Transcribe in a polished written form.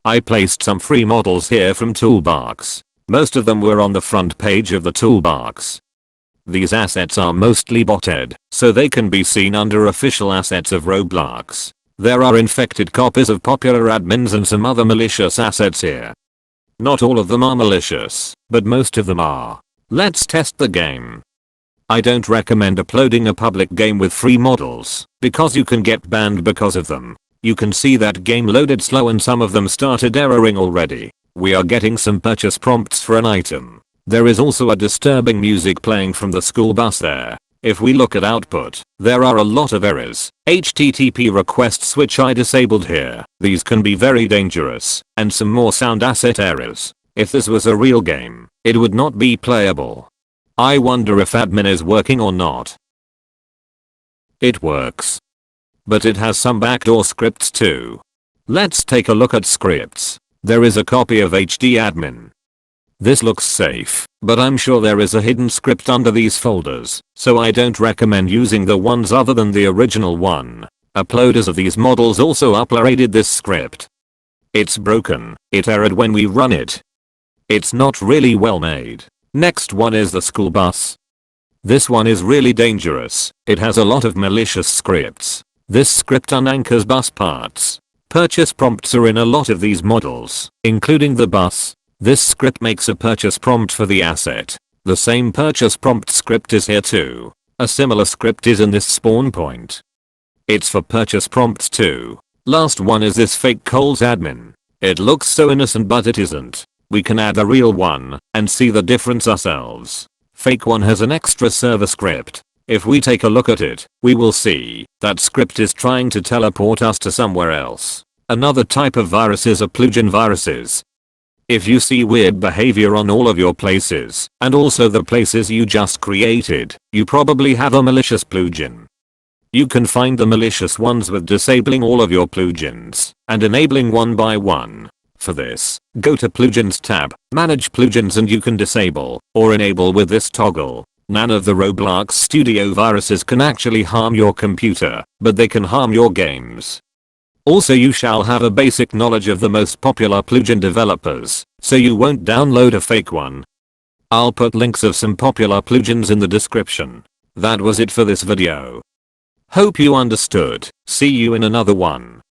I placed some free models here from Toolbox. Most of them were on the front page of the Toolbox. These assets are mostly botted, so they can be seen under official assets of Roblox. There are infected copies of popular admins and some other malicious assets here. Not all of them are malicious, but most of them are. Let's test the game. I don't recommend uploading a public game with free models, because you can get banned because of them. You can see that game loaded slow and some of them started erroring already. We are getting some purchase prompts for an item. There is also a disturbing music playing from the school bus there. If we look at output, there are a lot of errors, HTTP requests which I disabled here. These can be very dangerous, and some more sound asset errors. If this was a real game, it would not be playable. I wonder if admin is working or not. It works. But it has some backdoor scripts too. Let's take a look at scripts. There is a copy of HDadmin. This looks safe, but I'm sure there is a hidden script under these folders, so I don't recommend using the ones other than the original one. Uploaders of these models also uploaded this script. It's broken. It errored when we run it. It's not really well made. Next one is the school bus. This one is really dangerous. It has a lot of malicious scripts. This script unanchors bus parts. Purchase prompts are in a lot of these models, including the bus. This script makes a purchase prompt for the asset. The same purchase prompt script is here too. A similar script is in this spawn point. It's for purchase prompts too. Last one is this fake Kohl's admin. It looks so innocent but it isn't. We can add a real one and see the difference ourselves. Fake one has an extra server script. If we take a look at it, we will see that script is trying to teleport us to somewhere else. Another type of viruses are plugin viruses. If you see weird behavior on all of your places, and also the places you just created, you probably have a malicious plugin. You can find the malicious ones with disabling all of your plugins, and enabling one by one. For this, go to Plugins tab, Manage Plugins and you can disable, or enable with this toggle. None of the Roblox Studio viruses can actually harm your computer, but they can harm your games. Also you shall have a basic knowledge of the most popular plugin developers, so you won't download a fake one. I'll put links of some popular plugins in the description. That was it for this video. Hope you understood. See you in another one.